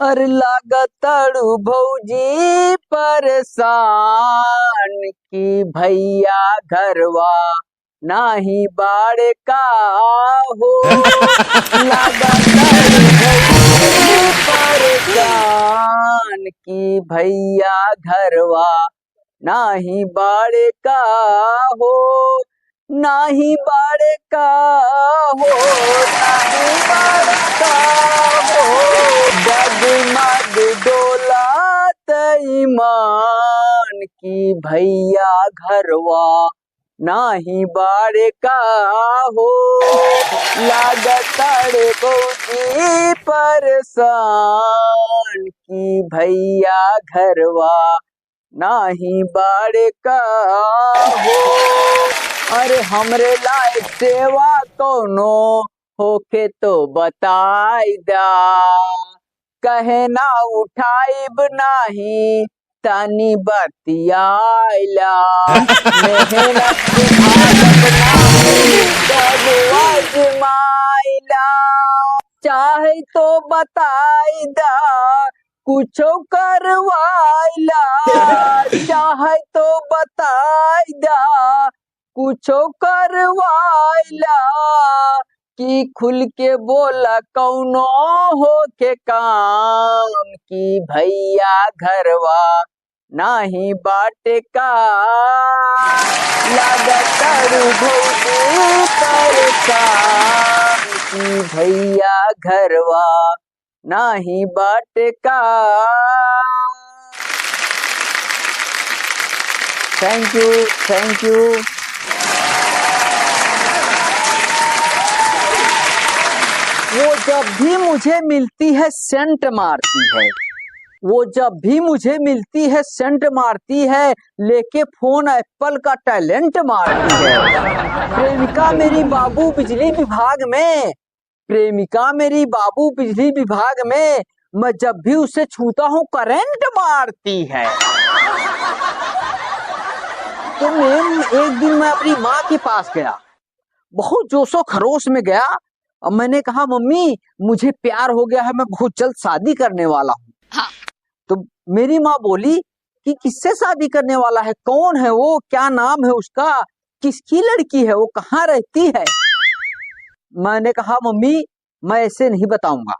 अरे लागतड़ू भौजी परेशान की भैया घरवा नाही बाड़े का हो। लागतड़ू भौजी परेशान की भैया घरवा नाही बाड़े का हो। नाही बाड़े का हो, नाही बाड़े का हो। डगमग डोलात ईमान की भैया घरवा नाही बाड़े का हो। लागतड़े भौजी परेशान की भैया घरवा नाही बाड़े का हो। अरे हमरे लायक सेवा कौनो होके तो बताई दा। कहे ना उठाइब नाही तनी बतियाइला। मेहनत के भागब नाही तब आजमाइला। चाहे तो बताई दा कुछो करवाइला। चाहे तो बताई दा कुछो करवाइला। कि खुल के बोला कौनो हो के काम की भैया घरवा नाही बाटे का। लागतड़ू भौजी परेशान की भैया घरवा नाही बाटे का। Thank you, thank you. वो जब भी मुझे मिलती है सेंट मारती है। वो जब भी मुझे मिलती है सेंट मारती है। लेके फोन एप्पल का टैलेंट मारती है। प्रेमिका मेरी बाबू बिजली विभाग में। प्रेमिका मेरी बाबू बिजली विभाग में। मैं जब भी उसे छूता हूँ करंट मारती है। तो एक दिन मैं अपनी माँ के पास गया, बहुत जोशो खरोश में गया। अब मैंने कहा मम्मी मुझे प्यार हो गया है, मैं बहुत जल्द शादी करने वाला हूँ। हाँ। तो मेरी माँ बोली कि किससे शादी करने वाला है, कौन है वो, क्या नाम है उसका, किसकी लड़की है वो, कहाँ रहती है। मैंने कहा मम्मी मैं ऐसे नहीं बताऊंगा,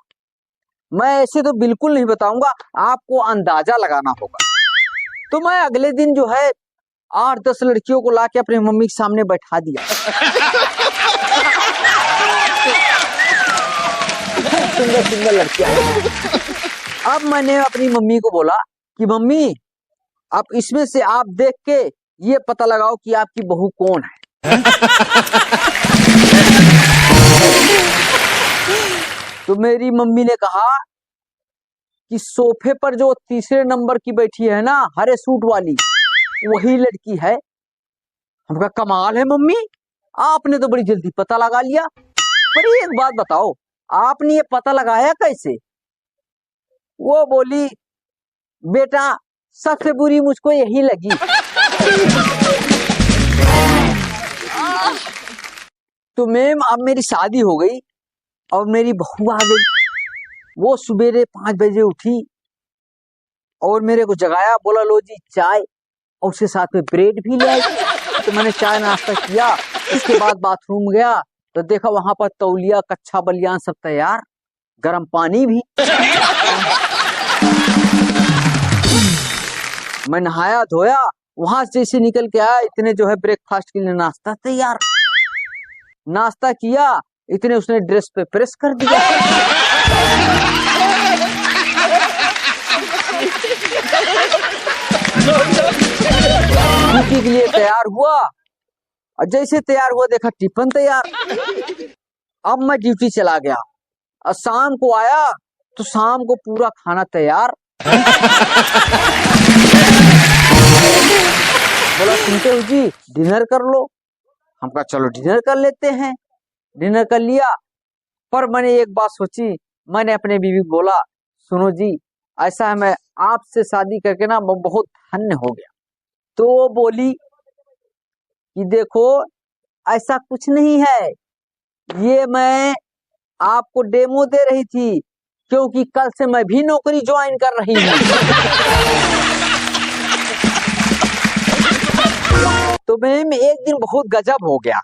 मैं ऐसे तो बिल्कुल नहीं बताऊंगा, आपको अंदाजा लगाना होगा। तो मैं अगले दिन जो है 8-10 लड़कियों को लाके अपनी मम्मी के सामने बैठा दिया। सुंदर सुंदर लड़कियां। अब मैंने अपनी मम्मी को बोला कि मम्मी आप इसमें से आप देख के ये पता लगाओ कि आपकी बहू कौन है। तो मेरी मम्मी ने कहा कि सोफे पर जो तीसरे नंबर की बैठी है ना, हरे सूट वाली, वही लड़की है। हम कहा कमाल है मम्मी, आपने तो बड़ी जल्दी पता लगा लिया। पर एक बात बताओ, आपने ये पता लगाया कैसे। वो बोली बेटा सबसे बुरी मुझको यही लगी। तो मैम अब मेरी शादी हो गई और मेरी बहू आ गई। वो सुबेरे 5 बजे उठी और मेरे को जगाया, बोला लो जी चाय, और उसके साथ में ब्रेड भी ले आई। तो मैंने चाय नाश्ता किया। उसके बाद बाथरूम गया तो देखा वहां पर तौलिया कच्छा बलियान सब तैयार, गर्म पानी भी। मैं नहाया धोया, वहां से जैसे निकल के आया इतने जो है ब्रेकफास्ट के लिए नाश्ता तैयार। नाश्ता किया इतने उसने ड्रेस पे प्रेस कर दिया। ड्यूटी के लिए तैयार हुआ और जैसे तैयार हुआ देखा टिफिन तैयार। अब मैं ड्यूटी चला गया और शाम को आया तो शाम को पूरा खाना तैयार। बोला सुनते हो जी डिनर कर लो। हम कहा चलो डिनर कर लेते हैं। डिनर कर लिया। पर मैंने एक बात सोची, मैंने अपने बीवी को बोला सुनो जी ऐसा है मैं आपसे शादी करके ना मैं बहुत धन्य हो गया। तो वो बोली कि देखो ऐसा कुछ नहीं है, ये मैं आपको डेमो दे रही थी क्योंकि कल से मैं भी नौकरी ज्वाइन कर रही हूँ। तो मैम एक दिन बहुत गजब हो गया,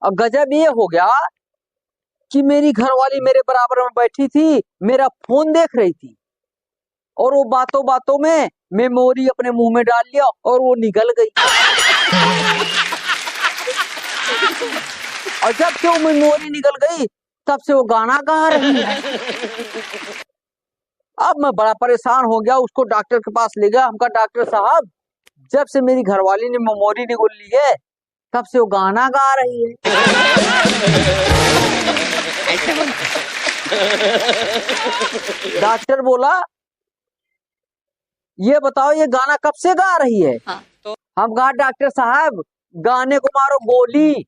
और गजब ये हो गया कि मेरी घरवाली मेरे बराबर में बैठी थी, मेरा फोन देख रही थी, और वो बातों बातों में मेमोरी अपने मुंह में डाल लिया और वो निकल गई। और जब से वो मेमोरी निकल गई तब से वो गाना गा रही है। अब मैं बड़ा परेशान हो गया, उसको डॉक्टर के पास ले गया। हमका डॉक्टर साहब, जब से मेरी घरवाली ने मेमोरी निकाल ली है तब से वो गाना गा रही है। डॉक्टर बोला, ये बताओ ये गाना कब से गा रही है? तो हम कहा, डॉक्टर साहब गाने को मारो गोली,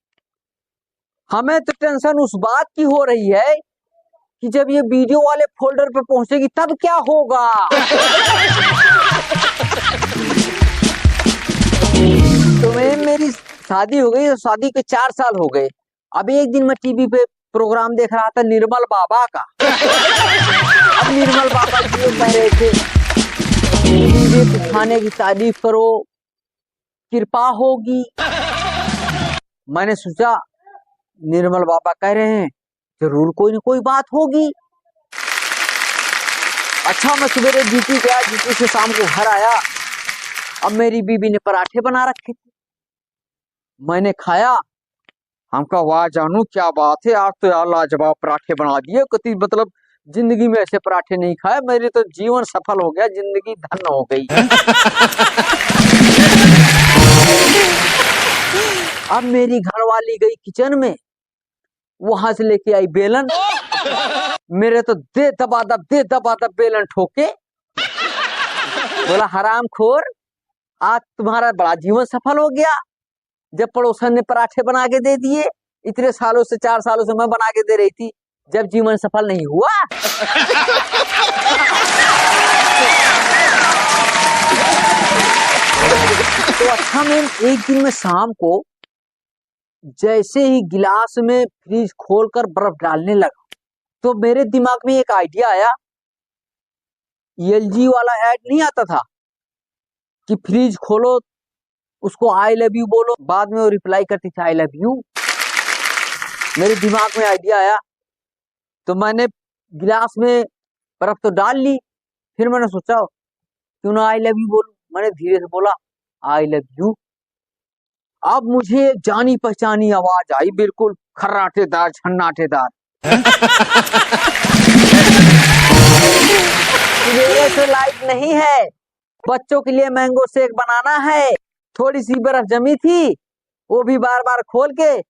हमें तो टेंशन उस बात की हो रही है कि जब ये वीडियो वाले फोल्डर पे पहुंचेगी तब क्या होगा। तो मेरी शादी हो गई, शादी के 4 साल हो गए। अभी एक दिन मैं टीवी पे प्रोग्राम देख रहा था निर्मल बाबा का। अब निर्मल बाबा ये कह रहे थे, खाने की तारीफ करो, कृपा होगी। मैंने सोचा निर्मल बाबा कह रहे हैं, जरूर कोई न कोई बात होगी। अच्छा, मैं सवेरे ड्यूटी गया, ड्यूटी से शाम को घर आया। अब मेरी बीबी ने पराठे बना रखे थे, मैंने खाया। हमका वाह जानू क्या बात है, आज तो यार लाजवाब पराठे बना दिए। कति मतलब जिंदगी में ऐसे पराठे नहीं खाए, मेरे तो जीवन सफल हो गया, जिंदगी धन्य हो गई। अब मेरी घरवाली गई किचन में, वहां से लेके आई बेलन। मेरे तो दे दबा बेलन ठोके। बोला, हरामखोर, आज तुम्हारा बड़ा जीवन सफल हो गया, जब पड़ोसन ने पराठे बना के दे दिए। इतने सालों से, 4 सालों से मैं बना के दे रही थी, जब जीवन सफल नहीं हुआ। तो अच्छा मैम, एक दिन में शाम को जैसे ही गिलास में फ्रिज खोलकर बर्फ डालने लगा, तो मेरे दिमाग में एक आइडिया आया। एलजी वाला ऐड नहीं आता था कि फ्रिज खोलो, उसको आई लव यू बोलो, बाद में वो रिप्लाई करती थी आई लव यू। मेरे दिमाग में आइडिया आया, तो मैंने गिलास में बर्फ तो डाल ली। फिर मैंने सोचा क्यों ना आई लव यू बोलूं। मैंने धीरे से बोला आई लव यू। अब मुझे जानी पहचानी आवाज आई, बिल्कुल खर्राटेदार, छन्नाटेदार। मेरे से लाइट नहीं है, बच्चों के लिए मैंगो शेक बनाना है। थोड़ी सी बर्फ जमी थी, वो भी बार बार खोल के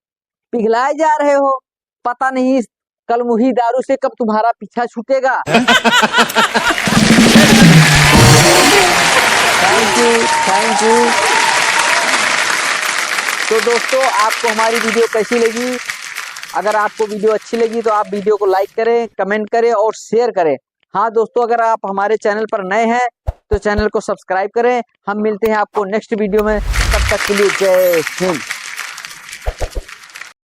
पिघलाए जा रहे हो। पता नहीं कल मुही दारू से कब तुम्हारा पीछा छूटेगा। Thank you. तो दोस्तों, आपको हमारी वीडियो कैसी लगी? अगर आपको वीडियो अच्छी लगी तो आप वीडियो को लाइक करें, कमेंट करें और शेयर करें। हाँ दोस्तों, अगर आप हमारे चैनल पर नए हैं तो चैनल को सब्सक्राइब करें। हम मिलते हैं आपको नेक्स्ट वीडियो में, तब तक के लिए जय हिंद।